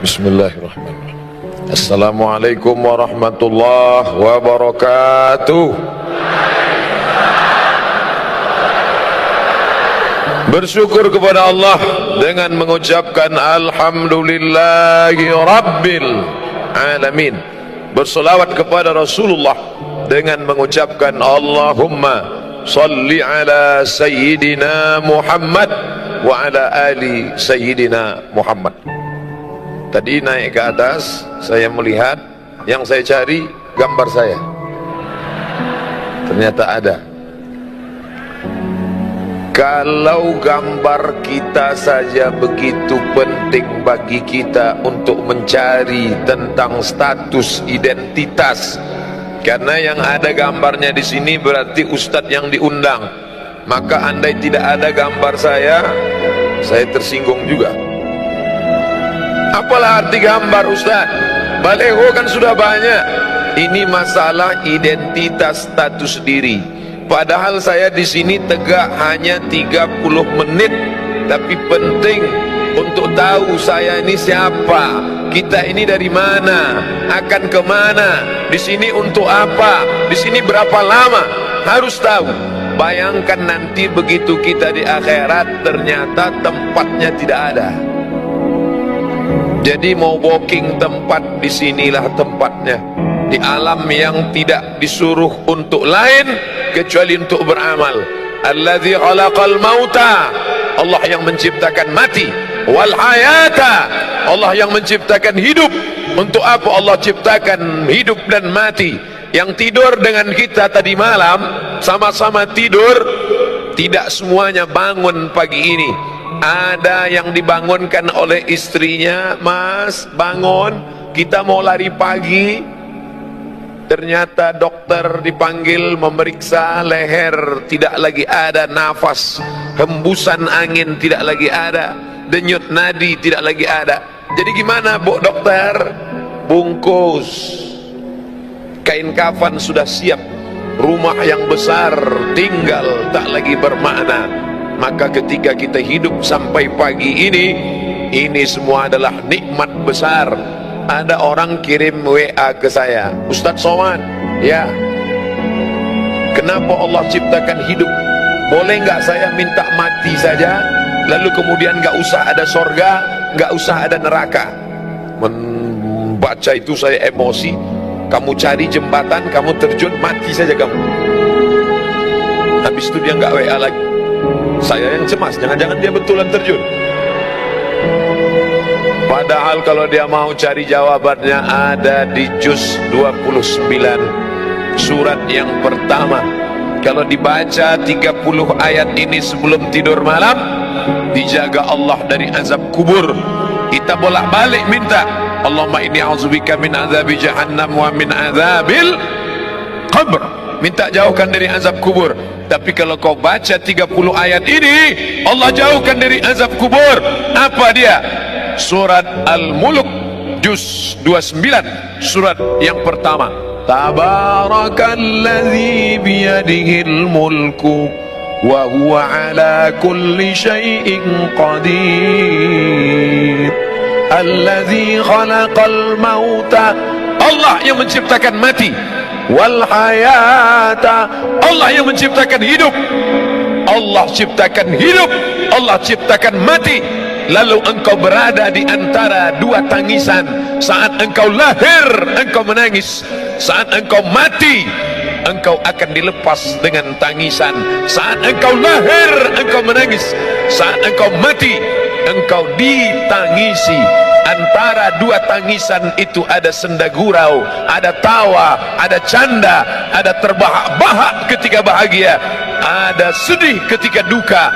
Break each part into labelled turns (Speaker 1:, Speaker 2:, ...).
Speaker 1: Bismillahirrahmanirrahim. Assalamualaikum warahmatullahi wabarakatuh. Bersyukur kepada Allah dengan mengucapkan alhamdulillahi rabbil alamin. Bersolawat kepada Rasulullah dengan mengucapkan Allahumma salli ala sayyidina Muhammad wa ala ali sayyidina Muhammad. Tadi naik ke atas, saya melihat yang saya cari gambar saya. Ternyata ada. Kalau gambar kita saja begitu penting bagi kita untuk mencari tentang status identitas, karena yang ada gambarnya di sini berarti ustadz yang diundang. Maka andai tidak ada gambar saya tersinggung juga. Apalah arti gambar Ustaz? Baleho kan sudah banyak. Ini masalah identitas status diri. Padahal saya di sini tegak hanya 30 menit, tapi penting untuk tahu saya ini siapa, kita ini dari mana, akan kemana, di sini untuk apa, di sini berapa lama, harus tahu. Bayangkan nanti begitu kita di akhirat ternyata tempatnya tidak ada. Jadi mau booking tempat, disinilah tempatnya. Di alam yang tidak disuruh untuk lain kecuali untuk beramal. Alladzi khalaqal mauta, Allah yang menciptakan mati. Wal hayata, Allah yang menciptakan hidup. Untuk apa Allah ciptakan hidup dan mati? Yang tidur dengan kita tadi malam, sama-sama tidur, tidak semuanya bangun pagi ini. Ada yang dibangunkan oleh istrinya, Mas bangun, kita mau lari pagi. Ternyata dokter dipanggil memeriksa leher, tidak lagi ada nafas, hembusan angin tidak lagi ada, denyut nadi tidak lagi ada. Jadi gimana Bu dokter? Bungkus kain kafan sudah siap, rumah yang besar tinggal tak lagi bermakna. Maka ketika kita hidup sampai pagi ini semua adalah nikmat besar. Ada orang kirim WA ke saya, Ustadz Somad, ya, kenapa Allah ciptakan hidup? Boleh nggak saya minta mati saja, lalu kemudian nggak usah ada sorga, nggak usah ada neraka? Membaca itu saya emosi. Kamu cari jembatan, kamu terjun, mati saja kamu. Habis itu dia nggak WA lagi. Saya yang cemas, jangan-jangan dia betulan terjun. Padahal kalau dia mau cari jawabannya ada di juz 29 surat yang pertama. Kalau dibaca 30 ayat ini sebelum tidur malam, dijaga Allah dari azab kubur. Kita bolak-balik minta, Allahumma inni a'udzubika min azabi jahannam wa min azabil qabr. Minta jauhkan dari azab kubur. Tapi kalau kau baca 30 ayat ini, Allah jauhkan dari azab kubur. Apa dia? Surat Al-Mulk juz 29 surat yang pertama. Tabarakalladzi biyadihil mulku wa huwa ala kulli syai'in qadir. Alladzi khalaqal mauta, Allah yang menciptakan mati. Wal hayata, Allah yang menciptakan hidup. Allah ciptakan hidup, Allah ciptakan mati. Lalu engkau berada di antara dua tangisan. Saat engkau lahir, engkau menangis. Saat engkau mati, engkau akan dilepas dengan tangisan. Saat engkau lahir, engkau menangis. Saat engkau mati, engkau ditangisi. Antara dua tangisan itu ada senda gurau, ada tawa, ada canda, ada terbahak-bahak ketika bahagia, ada sedih ketika duka.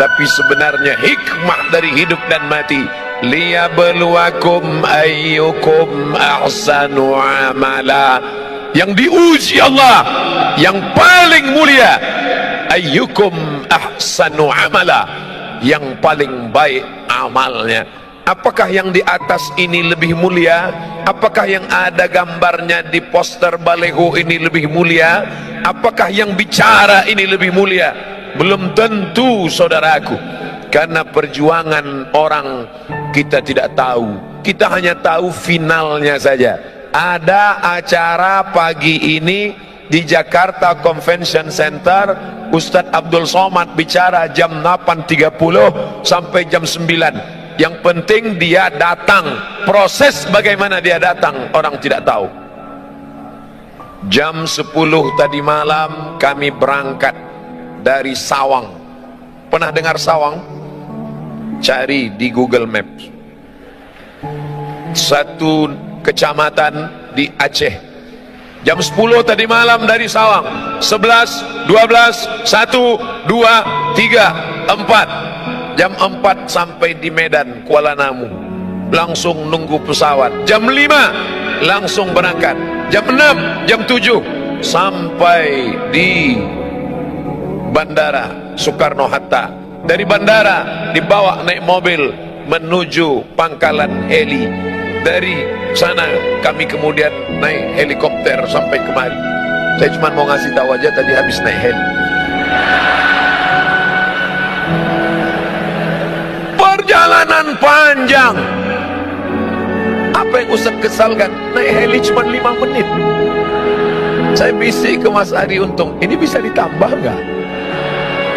Speaker 1: Tapi sebenarnya hikmah dari hidup dan mati, liyabluwakum ayyukum ahsanu amala. Yang diuji Allah yang paling mulia, ayyukum ahsanu amala, yang paling baik amalnya. Apakah yang di atas ini lebih mulia? Apakah yang ada gambarnya di poster baleho ini lebih mulia? Apakah yang bicara ini lebih mulia? Belum tentu saudaraku. Karena perjuangan orang kita tidak tahu. kita hanya tahu finalnya saja. Ada acara pagi ini di Jakarta Convention Center, Ustadz Abdul Somad bicara jam 8.30 sampai jam 9. Yang penting dia datang. Proses bagaimana dia datang orang tidak tahu. Jam 10 tadi malam kami berangkat dari Sawang. Pernah dengar Sawang? Cari di Google Maps. Satu kecamatan di Aceh. Jam 10 tadi malam dari Sawang. 11, 12, 1, 2, 3, 4. Jam 4 sampai di Medan, Kuala Namu. Langsung nunggu pesawat. Jam 5 langsung berangkat. Jam 6, jam 7 sampai di Bandara Soekarno-Hatta. Dari bandara dibawa naik mobil menuju pangkalan heli. Dari sana kami kemudian naik helikopter sampai kemari. Saya cuma mau ngasih tahu aja, tadi habis naik heli. Perjalanan panjang. Apa yang Ustaz kesalkan? Naik heli cuma 5 menit. Saya bisik ke Mas Ari Untung, ini bisa ditambah nggak?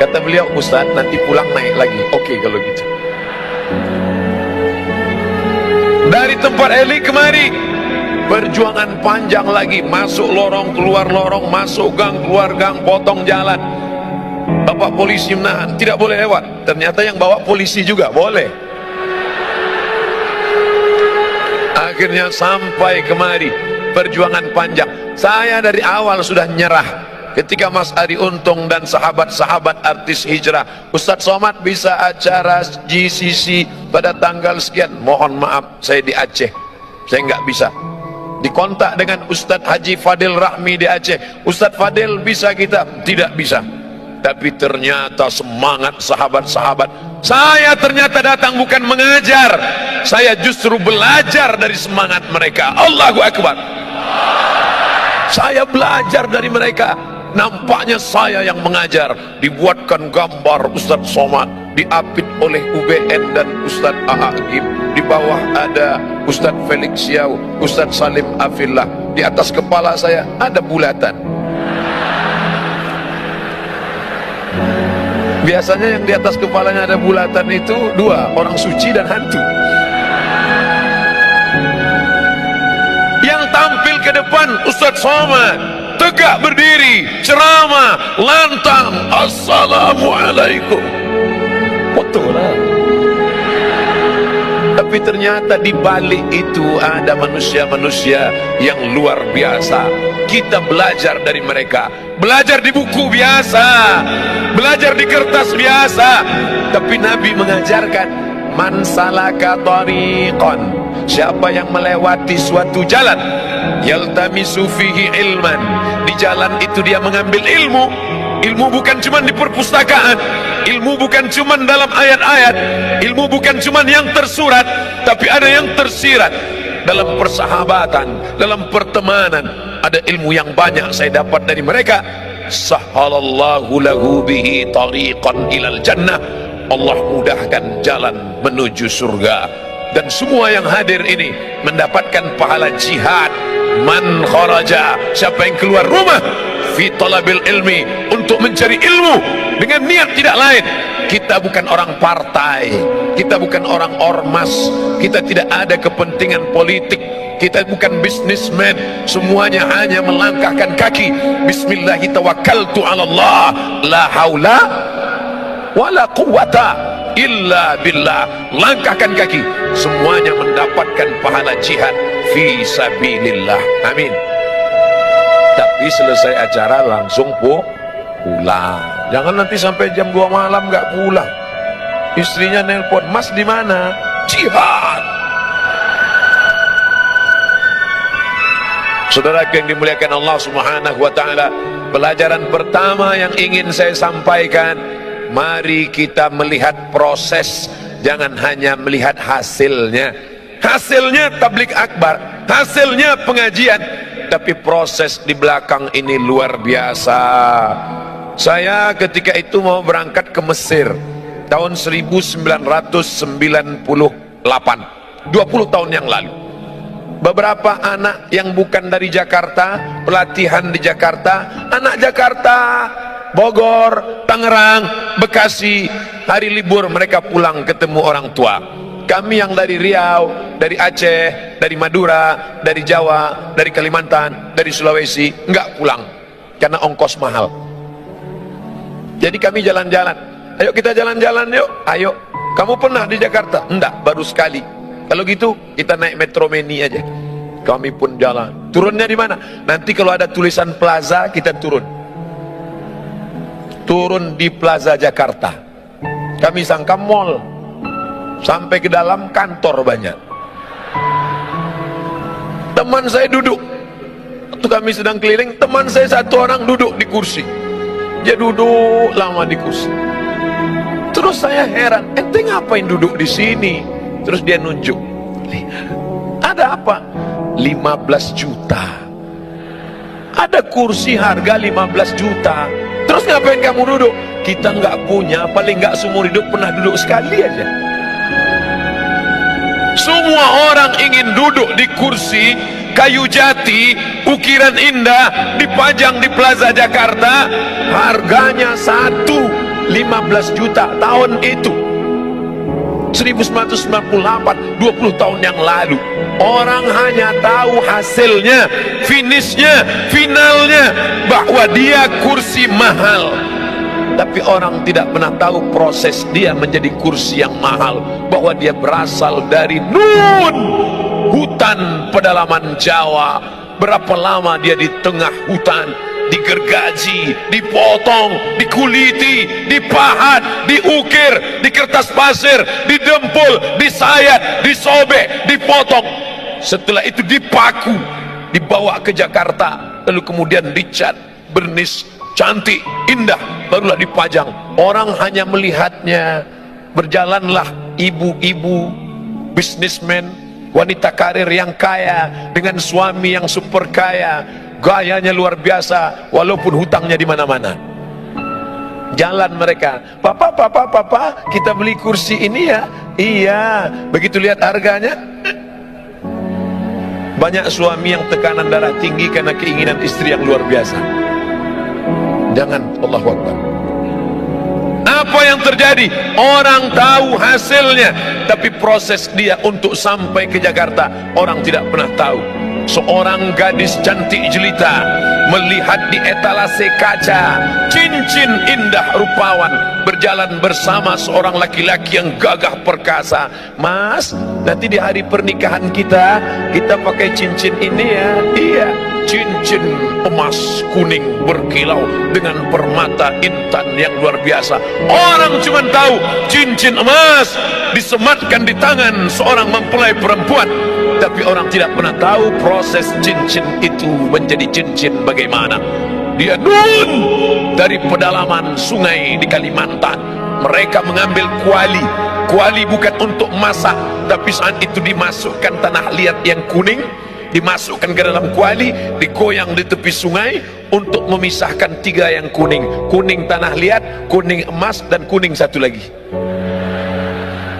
Speaker 1: Kata beliau, Ustaz nanti pulang naik lagi. Oke kalau gitu. Dari tempat heli kemari, perjuangan panjang lagi. Masuk lorong, keluar lorong, masuk gang, keluar gang, potong jalan. Bapak polisi menahan, tidak boleh lewat. Ternyata yang bawa polisi juga boleh. Akhirnya sampai kemari. Perjuangan panjang. Saya dari awal sudah nyerah. Ketika Mas Ari Untung dan sahabat-sahabat artis hijrah, Ustadz Somad bisa acara GCC pada tanggal sekian, mohon maaf saya di Aceh, saya nggak bisa. Dikontak dengan Ustadz Haji Fadil Rahmi di Aceh, Ustadz Fadil bisa kita? Tidak bisa. Tapi ternyata semangat sahabat-sahabat. Saya ternyata datang bukan mengajar, saya justru belajar dari semangat mereka. Allahu Akbar. Saya belajar dari mereka. Nampaknya saya yang mengajar. Dibuatkan gambar Ustadz Somad, diapit oleh UBN dan Ustadz A'agim. Di bawah ada Ustadz Felix Siau, Ustadz Salim Afillah. Di atas kepala saya ada bulatan. Biasanya yang di atas kepalanya ada bulatan itu dua, orang suci dan hantu. Yang tampil ke depan Ustadz Somad, tegak berdiri, ceramah, lantang, assalamualaikum. Foto lah. Tapi ternyata di balik itu ada manusia-manusia yang luar biasa. Kita belajar dari mereka. Belajar di buku biasa, belajar di kertas biasa. Tapi Nabi mengajarkan, man salaka tariqan, siapa yang melewati suatu jalan, yaltamisu fihi ilman, di jalan itu dia mengambil ilmu. Ilmu bukan cuma di perpustakaan, ilmu bukan cuma dalam ayat-ayat, ilmu bukan cuma yang tersurat, tapi ada yang tersirat dalam persahabatan, dalam pertemanan. Ada ilmu yang banyak saya dapat dari mereka. Sahhalallahu lahu bihi tariqan ilal jannah, Allah mudahkan jalan menuju surga. Dan semua yang hadir ini mendapatkan pahala jihad. Man kharaja, siapa yang keluar rumah fi talabil ilmi, untuk mencari ilmu dengan niat tidak lain. Kita bukan orang partai, kita bukan orang ormas, kita tidak ada kepentingan politik, kita bukan bisnismen. Semuanya hanya melangkahkan kaki. Bismillahi tawakkaltu ala Allah, la haula wala quwata illa billah. Langkahkan kaki, semuanya mendapatkan pahala jihad fi sabilillah. Amin. Tapi selesai acara langsung pulang. Jangan nanti sampai jam 2 malam nggak pulang. Istrinya nelpon, Mas di mana? Jihad. Saudara yang dimuliakan Allah Subhanahu wa taala, pelajaran pertama yang ingin saya sampaikan, mari kita melihat proses, jangan hanya melihat hasilnya. Hasilnya tabligh akbar, hasilnya pengajian, tapi proses di belakang ini luar biasa. Saya ketika itu mau berangkat ke Mesir tahun 1998. 20 tahun yang lalu. Beberapa anak yang bukan dari Jakarta, pelatihan di Jakarta, anak Jakarta, Bogor, Tangerang, Bekasi, hari libur mereka pulang ketemu orang tua. Kami yang dari Riau, dari Aceh, dari Madura, dari Jawa, dari Kalimantan, dari Sulawesi, enggak pulang karena ongkos mahal. Jadi kami jalan-jalan. Ayo kita jalan-jalan yuk. Ayo. Kamu pernah di Jakarta? Enggak, baru sekali. Kalau gitu kita naik Metro Mini aja. Kami pun jalan. Turunnya di mana? Nanti kalau ada tulisan plaza kita turun. Turun di Plaza Jakarta. Kami sangka mall. Sampai ke dalam kantor banyak. Teman saya duduk. Waktu kami sedang keliling, teman saya satu orang duduk di kursi. Dia duduk lama di kursi. Terus saya heran, ente ngapain duduk di sini? Terus dia nunjuk, ada apa? 15 juta. Ada kursi harga 15 juta. Terus ngapain kamu duduk? Kita nggak punya, paling nggak seumur hidup pernah duduk sekali aja. Semua orang ingin duduk di kursi kayu jati, ukiran indah, dipajang di Plaza Jakarta. Harganya 15 juta tahun itu. 1998, 20 tahun yang lalu. Orang hanya tahu hasilnya, finishnya, finalnya, bahwa dia kursi mahal. Tapi orang tidak pernah tahu proses dia menjadi kursi yang mahal, bahwa dia berasal dari Nun, hutan pedalaman Jawa. Berapa lama dia di tengah hutan, digergaji, dipotong, dikuliti, dipahat, diukir, di kertas pasir, didempul, disayat, disobek, dipotong. Setelah itu dipaku, dibawa ke Jakarta, lalu kemudian dicat, bernis, cantik, indah, barulah dipajang. Orang hanya melihatnya. Berjalanlah ibu-ibu, bisnismen, wanita karir yang kaya dengan suami yang super kaya, gayanya luar biasa walaupun hutangnya di mana-mana. Jalan mereka, papa, kita beli kursi ini ya. Iya, begitu lihat harganya, banyak suami yang tekanan darah tinggi karena keinginan istri yang luar biasa. Jangan, Allahu Akbar. Apa yang terjadi? Orang tahu hasilnya, tapi proses dia untuk sampai ke Jakarta orang tidak pernah tahu. Seorang gadis cantik jelita melihat di etalase kaca cincin indah rupawan berjalan bersama seorang laki-laki yang gagah perkasa. Mas, nanti di hari pernikahan kita pakai cincin ini ya. Iya, cincin emas kuning berkilau dengan permata intan yang luar biasa. Orang cuma tahu cincin emas disematkan di tangan seorang mempelai perempuan, tapi orang tidak pernah tahu proses cincin itu menjadi cincin bagaimana. Dia Nun dari pedalaman sungai di Kalimantan. Mereka mengambil kuali. Kuali bukan untuk masak, tapi saat itu dimasukkan tanah liat yang kuning, dimasukkan ke dalam kuali, digoyang di tepi sungai untuk memisahkan tiga yang kuning. Kuning tanah liat, kuning emas, dan kuning satu lagi.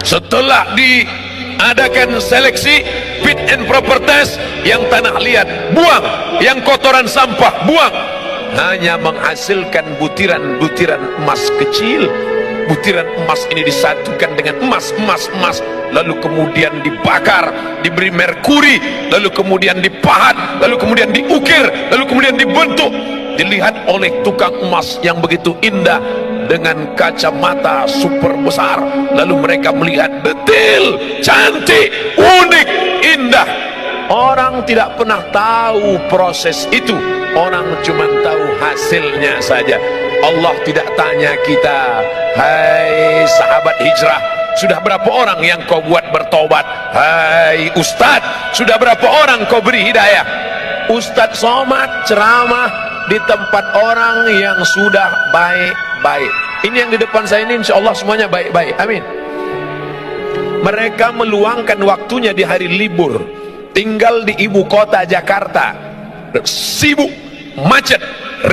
Speaker 1: Setelah diadakan seleksi fit and proper test, yang tanah liat buang, yang kotoran sampah buang, hanya menghasilkan butiran-butiran emas kecil. Butiran emas ini disatukan dengan emas, lalu kemudian dibakar, diberi merkuri, lalu kemudian dipahat, lalu kemudian diukir, lalu kemudian dibentuk, dilihat oleh tukang emas yang begitu indah dengan kacamata super besar. Lalu mereka melihat detail, cantik, unik, indah. Orang tidak pernah tahu proses itu, orang cuma tahu hasilnya saja. Allah tidak tanya kita, hai sahabat hijrah, sudah berapa orang yang kau buat bertobat? Hai ustadz, sudah berapa orang kau beri hidayah? Ustadz somad ceramah di tempat orang yang sudah baik-baik. Ini yang di depan saya ini insya Allah semuanya baik-baik, amin. Mereka meluangkan waktunya di hari libur, tinggal di ibu kota Jakarta, sibuk, macet,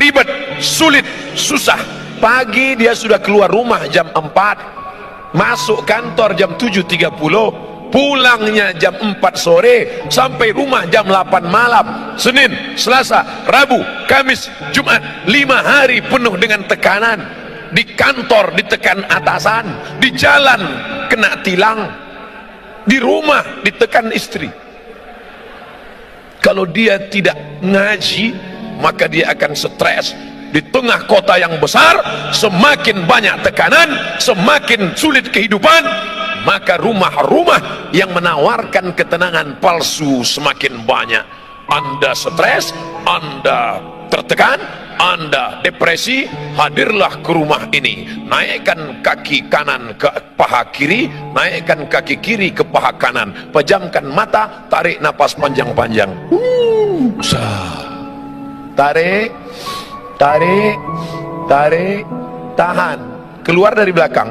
Speaker 1: ribet, sulit, susah. Pagi dia sudah keluar rumah jam 4, masuk kantor jam 7.30, pulangnya jam 4 sore, sampai rumah jam 8 malam. Senin, Selasa, Rabu, Kamis, Jumat, 5 hari penuh dengan tekanan. Di kantor ditekan atasan, di jalan kena tilang, di rumah ditekan istri. Kalau dia tidak ngaji, maka dia akan stres. Di tengah kota yang besar, semakin banyak tekanan, semakin sulit kehidupan, maka rumah-rumah yang menawarkan ketenangan palsu semakin banyak. Anda stres, Anda tertekan, Anda depresi, hadirlah ke rumah ini. Naikkan kaki kanan ke paha kiri, naikkan kaki kiri ke paha kanan, pejamkan mata, tarik napas panjang-panjang. Tarik, tarik, tarik, tahan, keluar dari belakang.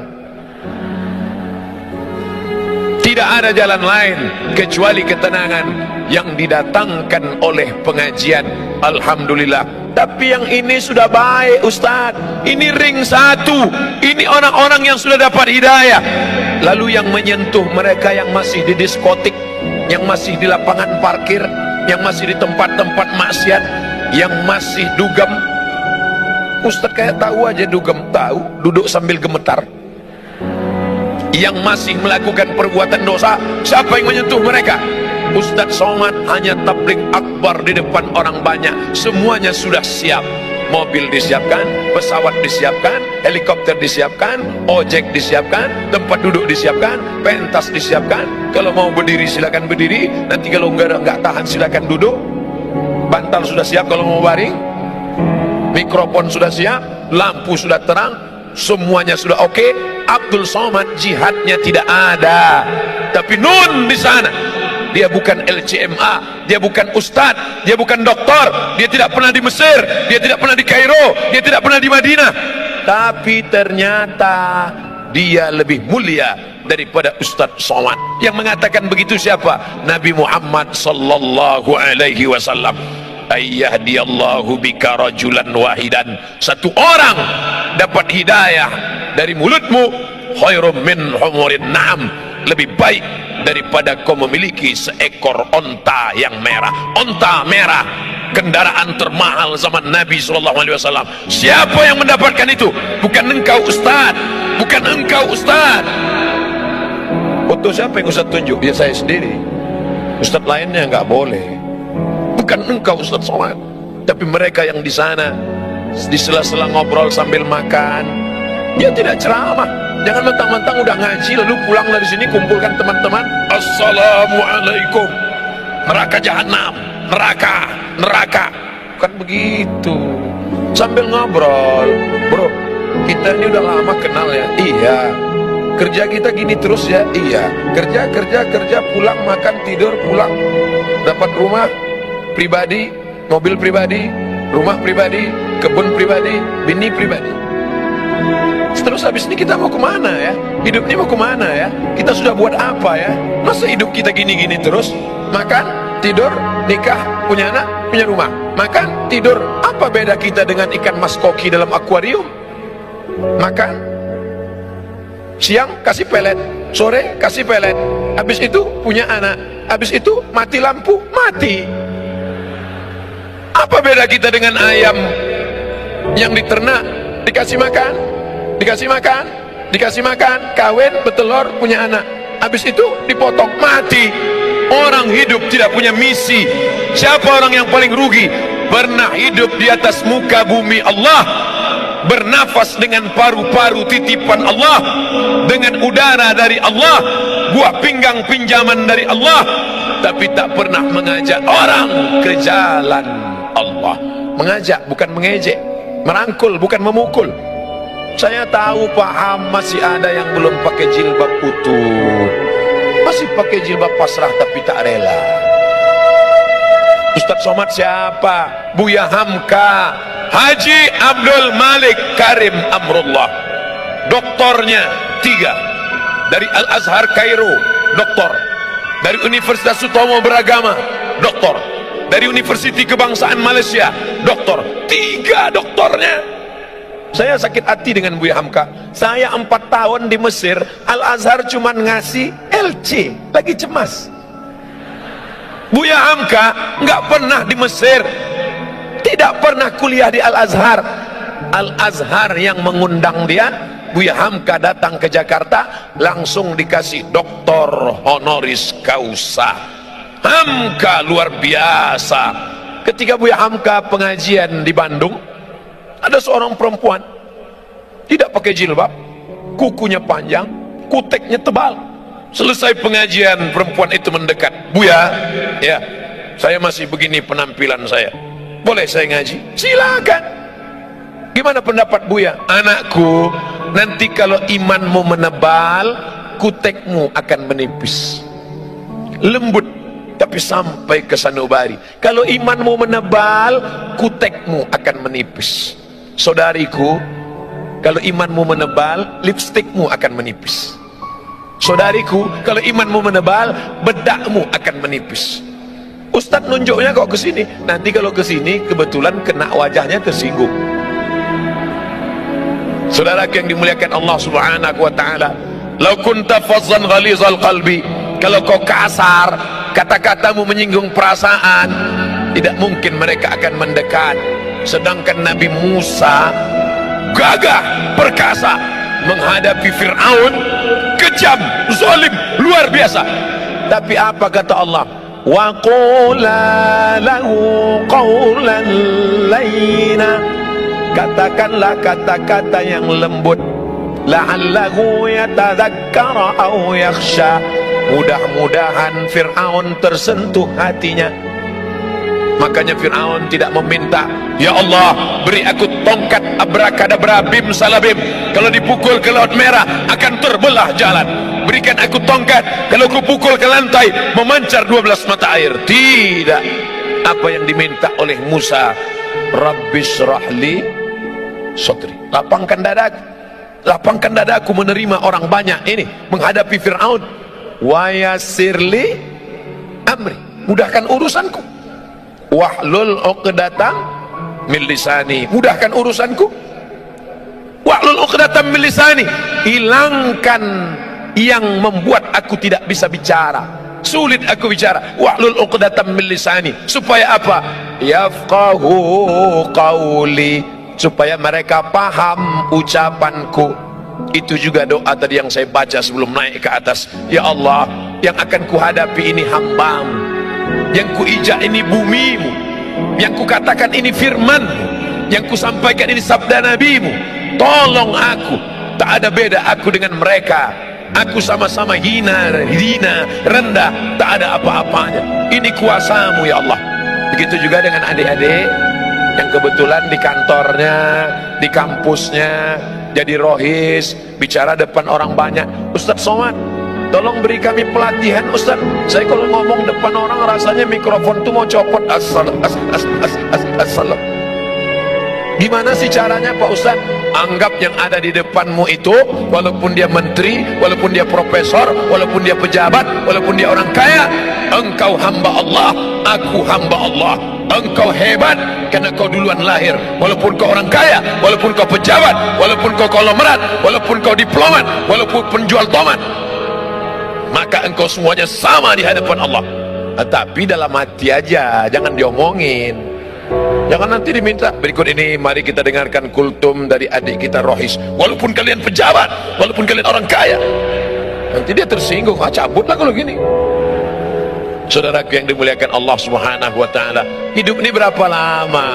Speaker 1: Tidak ada jalan lain kecuali ketenangan yang didatangkan oleh pengajian. Alhamdulillah. Tapi yang ini sudah baik, Ustaz. Ini ring 1. Ini orang-orang yang sudah dapat hidayah. Lalu yang menyentuh mereka yang masih di diskotik, yang masih di lapangan parkir, yang masih di tempat-tempat maksiat, yang masih dugem. Ustaz kayak tahu aja dugem, tahu, duduk sambil gemetar. Yang masih melakukan perbuatan dosa, siapa yang menyentuh mereka? Ustaz Somad hanya tabligh akbar di depan orang banyak. Semuanya sudah siap. Mobil disiapkan, pesawat disiapkan, helikopter disiapkan, ojek disiapkan, tempat duduk disiapkan, pentas disiapkan. Kalau mau berdiri silakan berdiri, nanti kalau nggak tahan silakan duduk. Bantal sudah siap kalau mau baring, mikrofon sudah siap, lampu sudah terang, semuanya sudah oke. Abdul Somad jihadnya tidak ada, tapi Nun di sana. Dia bukan LCMA, dia bukan ustadz, dia bukan doktor, dia tidak pernah di Mesir, dia tidak pernah di Kairo, dia tidak pernah di Madinah. Tapi ternyata dia lebih mulia daripada Ustadz Somad. Yang mengatakan begitu siapa? Nabi Muhammad sallallahu alaihi wasallam. Ayyahdiyallahu bika rajulan wahidan. Satu orang dapat hidayah dari mulutmu, khairum min humurin na'am, lebih baik daripada kau memiliki seekor onta yang merah. Onta merah, kendaraan termahal zaman Nabi SAW. Siapa yang mendapatkan itu? Bukan engkau Ustaz, bukan engkau Ustaz. Foto siapa yang Ustaz tunjuk? Ya saya sendiri. Ustaz lainnya nggak boleh. Bukan engkau Ustaz Somad. Tapi mereka yang di sana, di sela-sela ngobrol sambil makan, dia tidak ceramah. Jangan mentang-mentang udah ngaji lalu pulang dari sini kumpulkan teman-teman, assalamualaikum, neraka jahanam, neraka, neraka. Bukan begitu. Sambil ngobrol, bro, kita ini udah lama kenal ya. Iya. Kerja kita gini terus ya. Iya. Kerja, pulang makan tidur, pulang. Dapat rumah pribadi, mobil pribadi, rumah pribadi, kebun pribadi, bini pribadi. Terus habis ini kita mau kemana ya? Hidup ini mau kemana ya? Kita sudah buat apa ya? Masa hidup kita gini-gini terus? Makan, tidur, nikah, punya anak, punya rumah. Makan, tidur. Apa beda kita dengan ikan mas koki dalam akuarium? Makan, siang kasih pelet, sore kasih pelet. Habis itu punya anak. Habis itu mati lampu, mati. Apa beda kita dengan ayam yang diternak, dikasih makan, dikasih makan, dikasih makan, kawin, bertelur, punya anak. Habis itu dipotong, mati. Orang hidup tidak punya misi. Siapa orang yang paling rugi? Pernah hidup di atas muka bumi Allah, bernafas dengan paru-paru titipan Allah, dengan udara dari Allah, buah pinggang pinjaman dari Allah, tapi tak pernah mengajak orang ke jalan Allah. Mengajak bukan mengejek, merangkul bukan memukul. Saya tahu paham masih ada yang belum pakai jilbab utuh, masih pakai jilbab pasrah tapi tak rela. Ustaz Somad siapa? Buya Hamka, Haji Abdul Malik Karim Amrullah. Doktornya 3 dari Al Azhar Kairo, doktor. Dari Universitas Sutomo Beragama, doktor. Dari Universiti Kebangsaan Malaysia, doktor. 3 doktornya. Saya sakit hati dengan Buya Hamka. Saya 4 tahun di Mesir, Al Azhar cuman ngasih level C, lagi cemas. Buya Hamka nggak pernah di Mesir, tidak pernah kuliah di Al-Azhar. Al-Azhar yang mengundang dia, Buya Hamka datang ke Jakarta, langsung dikasih doktor honoris causa. Hamka luar biasa. Ketika Buya Hamka pengajian di Bandung, ada seorang perempuan tidak pakai jilbab, kukunya panjang, kuteknya tebal. Selesai pengajian, perempuan itu mendekat. Buya, ya, saya masih begini penampilan saya, boleh saya ngaji? Silakan. Gimana pendapat Buya? Anakku, nanti kalau imanmu menebal, kutekmu akan menipis. Lembut, tapi sampai ke sanubari. Kalau imanmu menebal, kutekmu akan menipis. Saudariku, kalau imanmu menebal, lipstikmu akan menipis. Saudariku, kalau imanmu menebal, bedakmu akan menipis. Ustadz nunjuknya kok ke sini. Nanti kalau ke sini kebetulan kena wajahnya tersinggung. Saudara yang dimuliakan Allah Subhanahu wa taala, "Lau kunta fazzan ghalizal qalbi," kalau kau kasar, kata-katamu menyinggung perasaan, tidak mungkin mereka akan mendekat. Sedangkan Nabi Musa gagah, perkasa menghadapi Fir'aun, kejam, zalim, luar biasa. Tapi apa kata Allah? Wa qula lahu qawlan layna, katakanlah kata-kata yang lembut, la'allahu yatadzakkara aw yakhsha, mudah-mudahan Fir'aun tersentuh hatinya. Makanya Fir'aun tidak meminta, ya Allah beri aku tongkat abrakadabra bim salabim, kalau dipukul ke laut merah akan terbelah jalan. Berikan aku tongkat, kalau aku pukul ke lantai memancar 12 mata air. Tidak. Apa yang diminta oleh Musa, Rabbis rahli sodri, lapangkan dadaku, lapangkan dadaku menerima orang banyak ini menghadapi Fir'aun. Wa yassirli amri, mudahkan urusanku. Wahlul uqdatam min lisani, mudahkan urusanku. Wahlul uqdatam min lisani, hilangkan yang membuat aku tidak bisa bicara, sulit aku bicara. Wahlul uqdatam min lisani, supaya apa? Yafqahu qawli, supaya mereka paham ucapanku. Itu juga doa tadi yang saya baca sebelum naik ke atas. Ya Allah, yang akan kuhadapi ini hambamu, yang kuijak ini bumimu, yang kukatakan ini firmanmu, yang kusampaikan ini sabda nabimu. Tolong aku, tak ada beda aku dengan mereka. Aku sama-sama hina, rendah, tak ada apa-apanya. Ini kuasamu ya Allah. Begitu juga dengan adik-adik yang kebetulan di kantornya, di kampusnya jadi rohis, bicara depan orang banyak. Ustadz Somad, tolong beri kami pelatihan Ustaz. Saya kalau ngomong depan orang rasanya mikrofon tuh mau copot. Assalam. Gimana sih caranya Pak Ustaz? Anggap yang ada di depanmu itu, walaupun dia menteri, walaupun dia profesor, walaupun dia pejabat, walaupun dia orang kaya, engkau hamba Allah, aku hamba Allah. Engkau hebat karena kau duluan lahir. Walaupun kau orang kaya, walaupun kau pejabat, walaupun kau konglomerat, walaupun kau diplomat, walaupun penjual tomat, maka engkau semuanya sama di hadapan Allah. Tapi dalam hati aja, jangan diomongin. Jangan nanti diminta. Berikut ini mari kita dengarkan kultum dari adik kita rohis. Walaupun kalian pejabat, walaupun kalian orang kaya, nanti dia tersinggung. Cabutlah kalau gini. Saudaraku yang dimuliakan Allah Subhanahu wa taala, hidup ini berapa lama?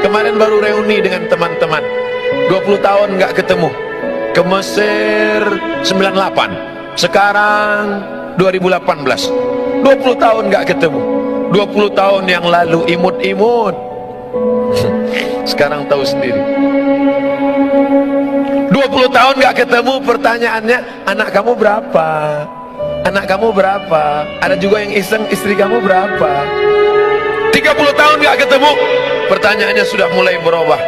Speaker 1: Kemarin baru reuni dengan teman-teman, 20 tahun nggak ketemu. Ke Mesir 98, sekarang 2018, 20 tahun nggak ketemu. 20 tahun yang lalu imut-imut, sekarang tahu sendiri. 20 tahun nggak ketemu, pertanyaannya anak kamu berapa? Anak kamu berapa? Ada juga yang iseng, istri kamu berapa? 30 tahun nggak ketemu, pertanyaannya sudah mulai berubah.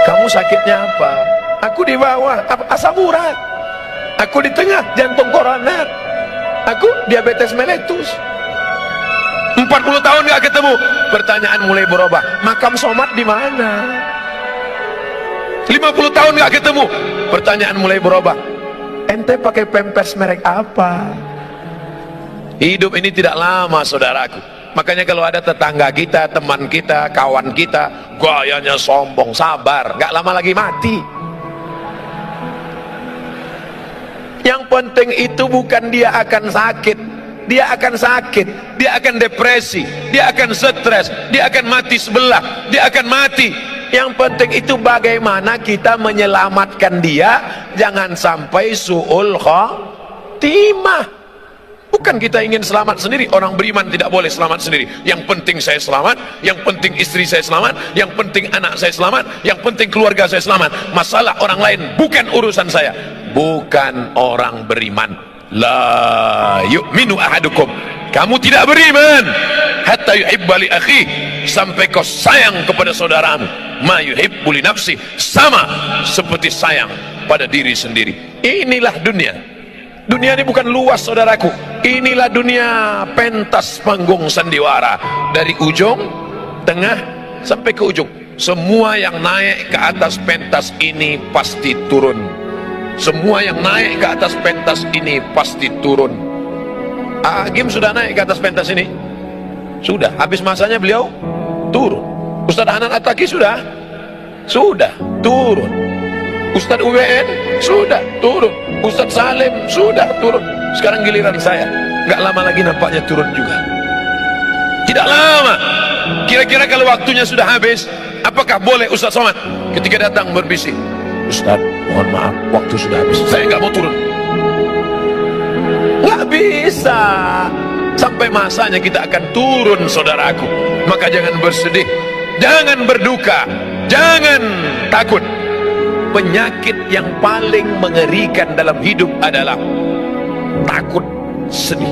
Speaker 1: Kamu sakitnya apa? Aku di bawah, asam urat. Aku di tengah, jantung koroner. Aku diabetes mellitus. 40 tahun nggak ketemu, pertanyaan mulai berubah. Makam Somad di mana? 50 tahun nggak ketemu, pertanyaan mulai berubah. Ente pakai pampers merek apa? Hidup ini tidak lama, saudaraku. Makanya kalau ada tetangga kita, teman kita, kawan kita, gayanya sombong, sabar, gak lama lagi mati. Yang penting itu bukan dia akan sakit, dia akan sakit, dia akan depresi, dia akan stres, dia akan mati sebelah, dia akan mati. Yang penting itu bagaimana kita menyelamatkan dia, jangan sampai su'ul khotimah. Bukan kita ingin selamat sendiri. Orang beriman tidak boleh selamat sendiri. Yang penting saya selamat, yang penting istri saya selamat, yang penting anak saya selamat, yang penting keluarga saya selamat. Masalah orang lain bukan urusan saya. Bukan orang beriman. La yu'minu ahadukum, kamu tidak beriman hatta yuhibba li akhi, sampai kau sayang kepada saudaramu ma yuhibbu li nafsi, sama seperti sayang pada diri sendiri. Inilah dunia. Dunia ini bukan luas, saudaraku. Inilah dunia pentas panggung sandiwara. Dari ujung, tengah, sampai ke ujung. Semua yang naik ke atas pentas ini pasti turun. Semua yang naik ke atas pentas ini pasti turun. Agim sudah naik ke atas pentas ini? Sudah. Habis masanya beliau turun. Ustaz Hanan Ataki sudah? Sudah, turun. Ustaz UWN sudah turun, Ustaz Salim sudah turun. Sekarang giliran saya. Gak lama lagi nampaknya turun juga. Tidak lama. Kira-kira kalau waktunya sudah habis, apakah boleh Ustaz Somad ketika datang berbisik, Ustaz mohon maaf waktu sudah habis, saya gak mau turun? Gak bisa. Sampai masanya kita akan turun, saudaraku. Maka jangan bersedih, jangan berduka, jangan takut. Penyakit yang paling mengerikan dalam hidup adalah takut sedih,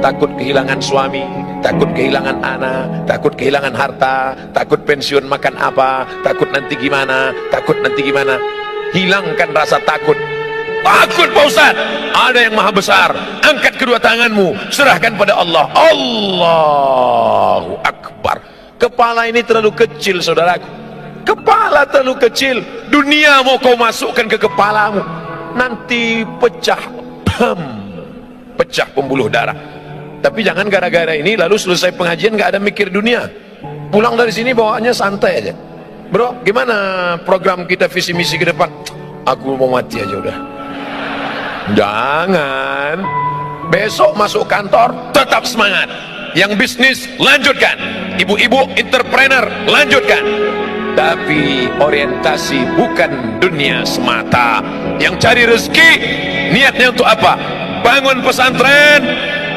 Speaker 1: takut kehilangan suami, takut kehilangan anak, takut kehilangan harta, takut pensiun makan apa, takut nanti gimana, takut nanti gimana. Hilangkan rasa takut. Takut Pak Ustaz, ada yang maha besar. Angkat kedua tanganmu, serahkan pada Allah. Allahu Akbar. Kepala ini terlalu kecil, saudaraku. Kepala terlalu kecil. Dunia mau kau masukkan ke kepalamu, nanti pecah, pecah pembuluh darah. Tapi jangan gara-gara ini lalu selesai pengajian gak ada mikir dunia. Pulang dari sini bawaannya santai aja. Bro, gimana program kita visi misi ke depan? Aku mau mati aja udah. Jangan. Besok masuk kantor tetap semangat. Yang bisnis lanjutkan. Ibu-ibu entrepreneur lanjutkan. Tapi orientasi bukan dunia semata. Yang cari rezeki niatnya untuk apa? Bangun pesantren,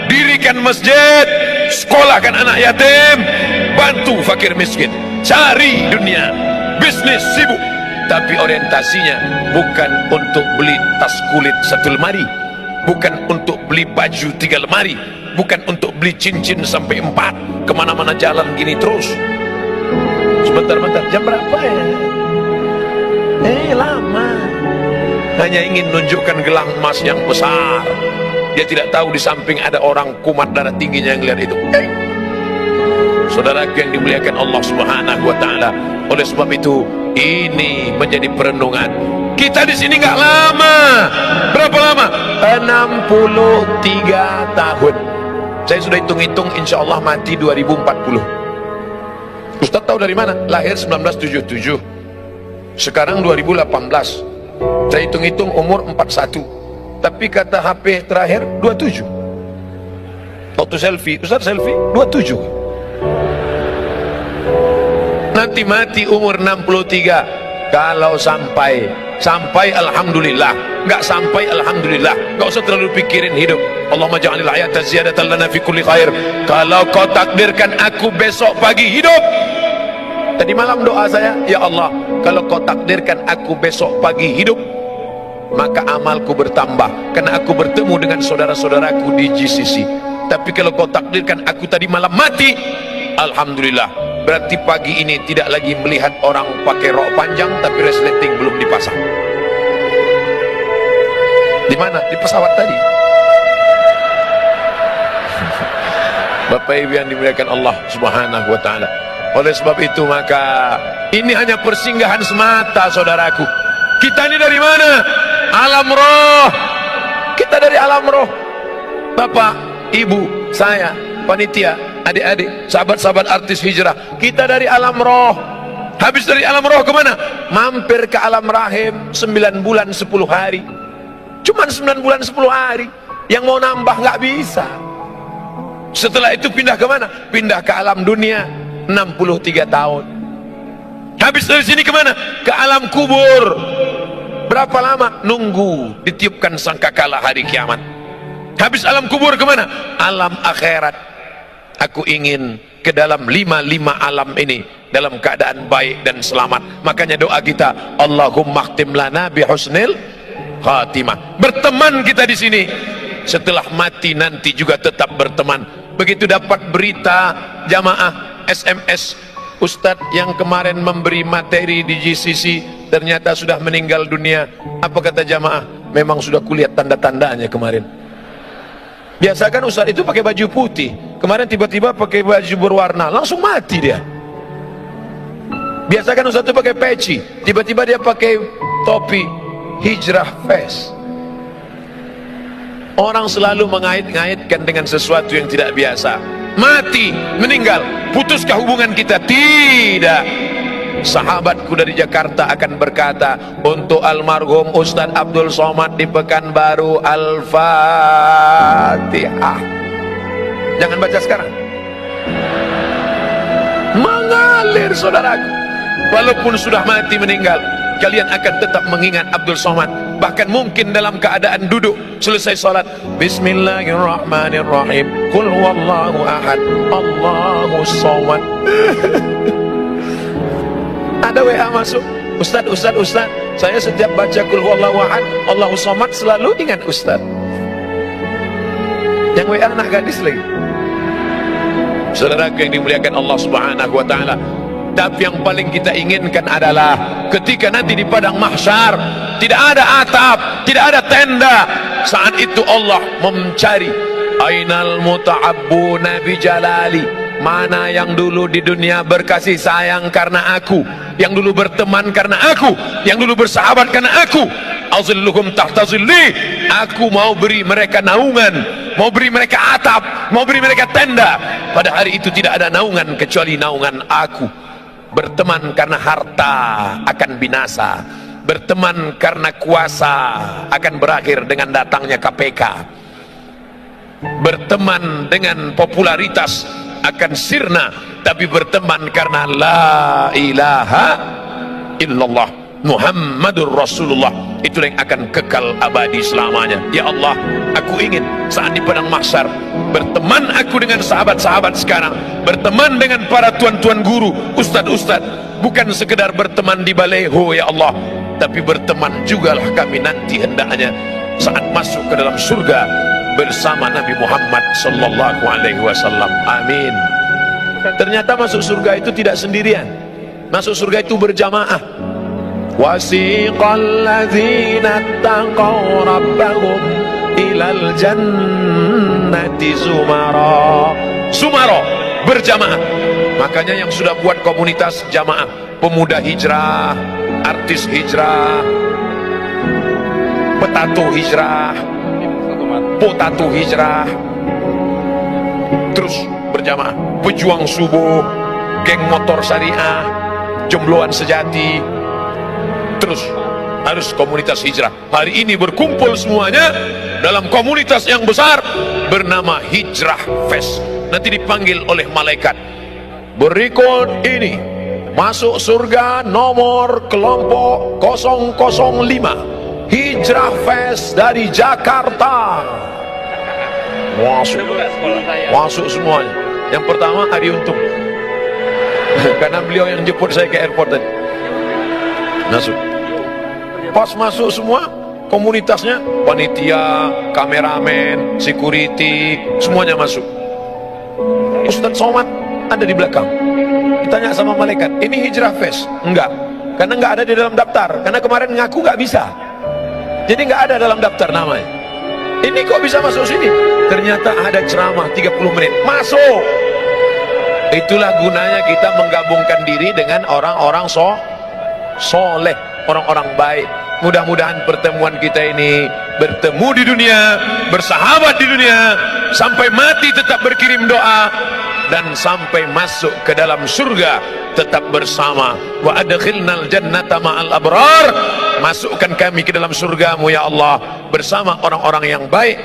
Speaker 1: dirikan masjid, sekolahkan anak yatim, bantu fakir miskin. Cari dunia, bisnis sibuk, tapi orientasinya bukan untuk beli tas kulit 1 lemari, bukan untuk beli baju 3 lemari, bukan untuk beli cincin sampai 4, kemana-mana jalan gini terus. Sebentar-bentar, jam berapa ya? Lama. Hanya ingin menunjukkan gelang emas yang besar. Dia tidak tahu di samping ada orang kumat darah tingginya yang lihat itu. Saudara yang dimuliakan Allah Subhanahu wa taala. Oleh sebab itu, ini menjadi perenungan. Kita di sini nggak lama. Berapa lama? 63 tahun. Saya sudah hitung-hitung, insya Allah mati 2040. Ustaz tahu dari mana? Lahir 1977. Sekarang 2018. Saya hitung-hitung umur 41. Tapi kata HP terakhir 27. Waktu selfie, Ustaz selfie 27. Nanti mati umur 63. Kalau sampai alhamdulillah, nggak sampai alhamdulillah, nggak usah terlalu pikirin hidup. Allahumma ja'alil hayata ziyadatan lana fi kulli khair. Kalau kau takdirkan aku besok pagi hidup, tadi malam doa saya, ya Allah, kalau kau takdirkan aku besok pagi hidup, maka amalku bertambah karena aku bertemu dengan saudara-saudaraku di GCC. Tapi kalau kau takdirkan aku tadi malam mati, alhamdulillah, berarti pagi ini tidak lagi melihat orang pakai rok panjang tapi resleting belum dipasang. Di mana? Di pesawat tadi. Bapak Ibu yang dimuliakan Allah Subhanahu wa taala. Oleh sebab itu maka ini hanya persinggahan semata, saudaraku. Kita ini dari mana? Alam roh. kita dari alam roh. Bapak, ibu, saya, panitia, adik-adik, sahabat-sahabat artis hijrah, kita dari alam roh. Habis dari alam roh kemana? Mampir ke alam rahim 9 bulan 10 hari. Cuman 9 bulan 10 hari. Yang mau nambah nggak bisa. Setelah itu pindah kemana? Pindah ke alam dunia 63 tahun. Habis dari sini kemana? Ke alam kubur. Berapa lama? Nunggu ditiupkan sangkakala hari kiamat. Habis alam kubur kemana? Alam akhirat. Aku ingin ke dalam 5 alam ini dalam keadaan baik dan selamat. Makanya doa kita, Allahumma khtim lana bihusnil khatimah. Berteman kita di sini, setelah mati nanti juga tetap berteman. Begitu dapat berita jamaah SMS, Ustadz yang kemarin memberi materi di GCC ternyata sudah meninggal dunia. Apa kata jamaah? Memang sudah kulihat tanda-tandanya kemarin. Biasa kan Ustadz itu pakai baju putih, kemarin tiba-tiba pakai baju berwarna, langsung mati dia. Biasa kan Ustadz itu pakai peci, tiba-tiba dia pakai topi hijrah face. Orang selalu mengait-ngaitkan dengan sesuatu yang tidak biasa. Mati, meninggal, putuskah hubungan kita? Tidak. Sahabatku dari Jakarta akan berkata untuk almarhum Ustadz Abdul Somad di Pekanbaru, Al-Fatihah. Jangan baca sekarang, mengalir saudaraku. Walaupun sudah mati meninggal, kalian akan tetap mengingat Abdul Somad. Bahkan mungkin dalam keadaan duduk selesai salat, Bismillahirrahmanirrahim, Qul huwallahu ahad, Allahu somad. Ada WA masuk, Ustaz, saya setiap baca Qul huwallahu ahad, Allahu somad selalu ingat Ustaz. Yang WA anak gadis lagi. Saudara yang dimuliakan Allah Subhanahu wa taala. Tapi yang paling kita inginkan adalah ketika nanti di padang mahsyar tidak ada atap, tidak ada tenda. Saat itu Allah mencari, ainal muta'abbuna bi jalali, mana yang dulu di dunia berkasih sayang karena aku, yang dulu berteman karena aku, yang dulu bersahabat karena aku. Azilluhum tahta zilli, aku mau beri mereka naungan, mau beri mereka atap, mau beri mereka tenda. Pada hari itu tidak ada naungan kecuali naungan aku. Berteman karena harta akan binasa, berteman karena kuasa akan berakhir dengan datangnya KPK, berteman dengan popularitas akan sirna, tapi berteman karena la ilaha illallah Muhammadur Rasulullah, itulah yang akan kekal abadi selamanya. Ya Allah, aku ingin saat di padang mahsyar berteman aku dengan sahabat-sahabat sekarang, berteman dengan para tuan-tuan guru, ustad-ustad, bukan sekedar berteman di baleho ya Allah, tapi berteman jugalah kami nanti hendaknya saat masuk ke dalam surga bersama Nabi Muhammad sallallahu alaihi wasallam. Amin. Ternyata masuk surga itu tidak sendirian, masuk surga itu berjamaah. Wasiqal ladzina taqaw rabbahum ilal jannati zumara. Sumara, berjamaah. Makanya yang sudah buat komunitas jamaah, pemuda hijrah, artis hijrah, petato hijrah, potato hijrah, terus berjamaah, pejuang subuh, geng motor syariah, jombloan sejati, terus harus komunitas hijrah. Hari ini berkumpul semuanya dalam komunitas yang besar bernama Hijrah Fest. Nanti dipanggil oleh malaikat. Berikut ini masuk surga nomor kelompok 005 Hijrah Fest dari Jakarta. Masuk semuanya. Yang pertama Adi Untung, karena beliau yang jemput saya ke airport tadi. Masuk. Pas masuk semua komunitasnya, panitia, kameramen, security, semuanya masuk. Ustadz Somad ada di belakang. Ditanya sama malaikat, ini Hijrah Fest? Enggak, karena enggak ada di dalam daftar, karena kemarin ngaku enggak bisa, jadi enggak ada dalam daftar namanya. Ini kok bisa masuk sini? Ternyata ada ceramah 30 menit, masuk. Itulah gunanya kita menggabungkan diri dengan orang-orang soleh. orang-orang baik. Mudah-mudahan pertemuan kita ini bertemu di dunia, bersahabat di dunia, sampai mati tetap berkirim doa, dan sampai masuk ke dalam surga tetap bersama. Wa adkhilnal jannata ma'al abrar, masukkan kami ke dalam surgamu ya Allah bersama orang-orang yang baik,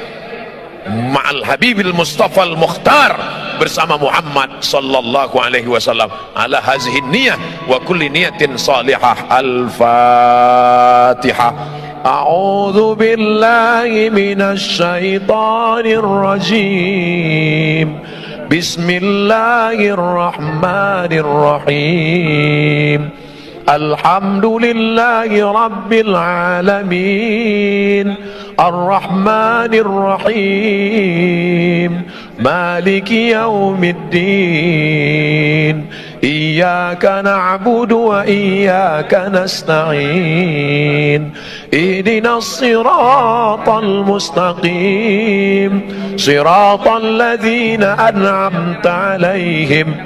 Speaker 1: ma'al habibil mustafa al-mukhtar, bersama Muhammad sallallahu alaihi wasallam. Ala hazihi niyah wa kulli niyatin salihah. Al-Fatihah. A'udzu billahi minasy syaithanir rajim. Bismillahirrahmanirrahim. Alhamdulillahi rabbil alamin. Ar-Rahmanir Rahim. Maliki yaumiddin. Iyyaka na'budu wa iyyaka nasta'in. Ihdinas siratal mustaqim. Siratal ladzina an'amta 'alaihim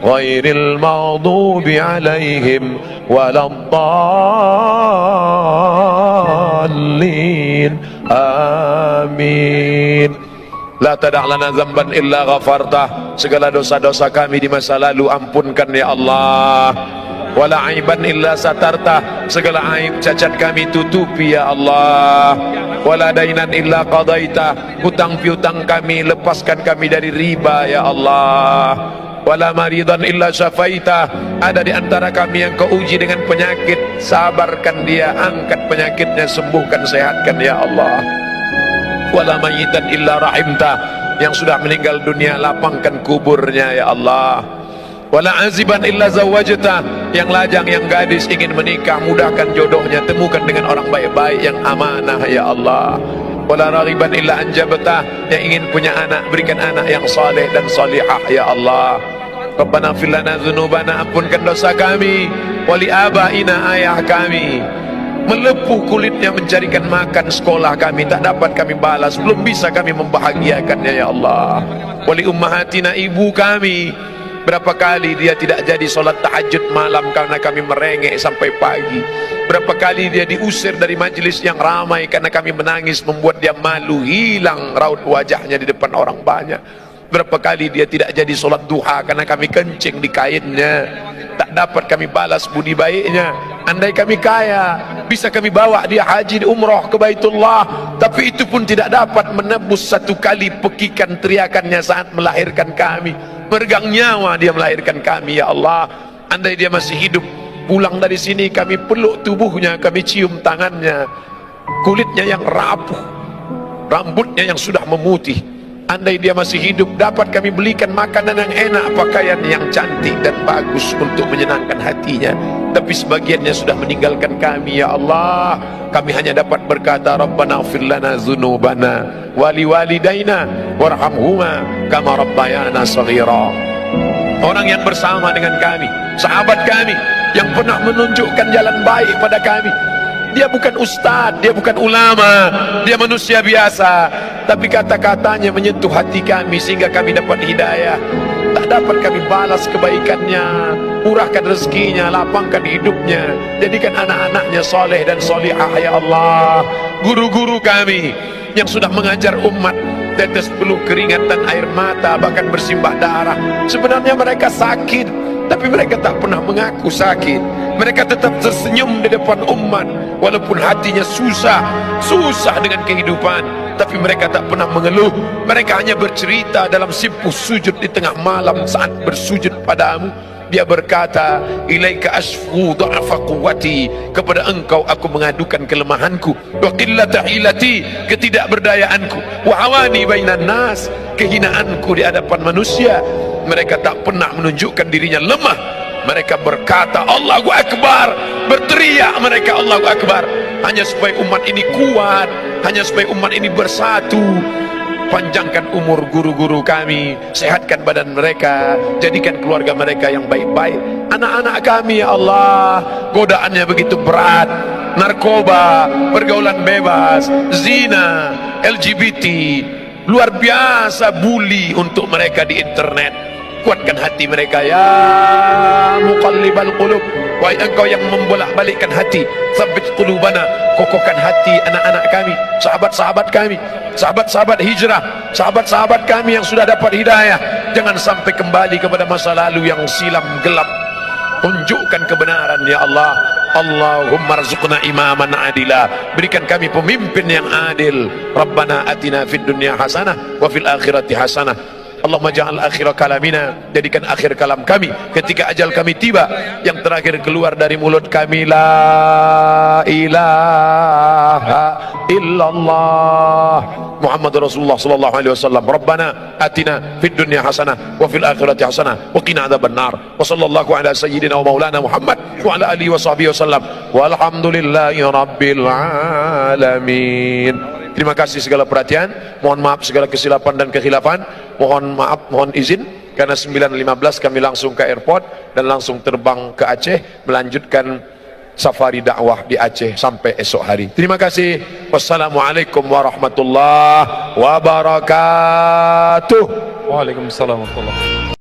Speaker 1: ghairil maghdubi 'alaihim waladdallin. Amin. La tada' lana dzamban illa ghafartah, segala dosa-dosa kami di masa lalu ampunkan ya Allah. Wala aiban illa satartah, segala aib cacat kami tutupi ya Allah. Wala dainan illa qadaitah, hutang piutang kami lepaskan kami dari riba ya Allah. Wala maridan illa syafaitah, ada di antara kami yang kau uji dengan penyakit, sabarkan dia, angkat penyakitnya, sembuhkan, sehatkan ya Allah. Wala mayitan illa rahimtah, yang sudah meninggal dunia lapangkan kuburnya ya Allah. Wala aziban illa zawajtah, yang lajang, yang gadis ingin menikah, mudahkan jodohnya, temukan dengan orang baik-baik yang amanah ya Allah. Wala raghiban illa anjabtah, yang ingin punya anak, berikan anak yang saleh dan salihah ya Allah. Rabbana fir lana dzunubana, ampunkan dosa kami, wali abaina, ayah kami melepuh kulitnya mencarikan makan sekolah kami, tak dapat kami balas, belum bisa kami membahagiakannya ya Allah. Wali ummahatina, ibu kami, berapa kali dia tidak jadi solat tahajud malam karena kami merengek sampai pagi. Berapa kali dia diusir dari majelis yang ramai karena kami menangis, membuat dia malu, hilang raut wajahnya di depan orang banyak. Berapa kali dia tidak jadi solat duha karena kami kencing di kainnya, tak dapat kami balas budi baiknya. Andai kami kaya, bisa kami bawa dia haji di umrah ke Baitullah, tapi itu pun tidak dapat menebus satu kali pekikan teriakannya saat melahirkan kami. Meregang nyawa dia melahirkan kami ya Allah. Andai dia masih hidup, pulang dari sini kami peluk tubuhnya, kami cium tangannya, kulitnya yang rapuh, rambutnya yang sudah memutih. Andai dia masih hidup, dapat kami belikan makanan yang enak, pakaian yang cantik dan bagus untuk menyenangkan hatinya. Tapi sebagiannya sudah meninggalkan kami ya Allah. Kami hanya dapat berkata, Rabbana ighfir lana dzunubana wali walidaina warhamhuma kama rabbayana shaghira. Orang yang bersama dengan kami, sahabat kami, yang pernah menunjukkan jalan baik pada kami, dia bukan ustaz, dia bukan ulama, dia manusia biasa, tapi kata-katanya menyentuh hati kami sehingga kami dapat hidayah. Tak dapat kami balas kebaikannya, murahkan rezekinya, lapangkan hidupnya, jadikan anak-anaknya soleh dan solihah ya Allah. Guru-guru kami yang sudah mengajar umat, tetes peluh keringat dan air mata, bahkan bersimbah darah, sebenarnya mereka sakit, tapi mereka tak pernah mengaku sakit. Mereka tetap tersenyum di depan umat walaupun hatinya susah dengan kehidupan, tapi mereka tak pernah mengeluh. Mereka hanya bercerita dalam simpuh sujud di tengah malam saat bersujud padamu. Dia berkata, ilaika asfu dha'fa quwwati, kepada engkau aku mengadukan kelemahanku, wa qillata hilati, ketidakberdayaanku, wa hawani bainan nas, kehinaanku di hadapan manusia. Mereka tak pernah menunjukkan dirinya lemah. Mereka berkata Allahu Akbar, berteriak mereka Allahu Akbar, hanya supaya umat ini kuat, hanya supaya umat ini bersatu. Panjangkan umur guru-guru kami, sehatkan badan mereka, jadikan keluarga mereka yang baik-baik. Anak-anak kami ya Allah, godaannya begitu berat, narkoba, pergaulan bebas, zina, LGBT, luar biasa bully untuk mereka di internet. kuatkan hati mereka. Ya muqallibal qulub, wahai engkau yang membolak-balikkan hati, tsabbit qulubana, kokohkan hati anak-anak kami, sahabat-sahabat kami, sahabat-sahabat hijrah, sahabat-sahabat kami yang sudah dapat hidayah. Jangan sampai kembali kepada masa lalu yang silam gelap. Tunjukkan kebenaran ya Allah. Allahumma rzuqna imaman adila, berikan kami pemimpin yang adil. Rabbana atina fid dunya hasanah wa fil akhirati hasanah. Allahumma ja'al akhir kalamina, jadikan akhir kalam kami ketika ajal kami tiba, yang terakhir keluar dari mulut kami, la ilaha illallah Muhammadur Rasulullah sallallahu alaihi wasallam. Rabbana atina fid dunya hasanah wa fil akhirati hasanah wa qina adzabannar. Wa sallallahu ala sayyidina wa maulana Muhammad wa ala alihi wa sahbihi wasallam. Walhamdulillahi rabbil alamin. Terima kasih segala perhatian, mohon maaf segala kesilapan dan kekhilafan, mohon maaf, mohon izin, karena 9.15 kami langsung ke airport dan langsung terbang ke Aceh melanjutkan safari dakwah di Aceh sampai esok hari. Terima kasih. Wassalamualaikum warahmatullahi wabarakatuh.
Speaker 2: Waalaikumsalam warahmatullahi wabarakatuh.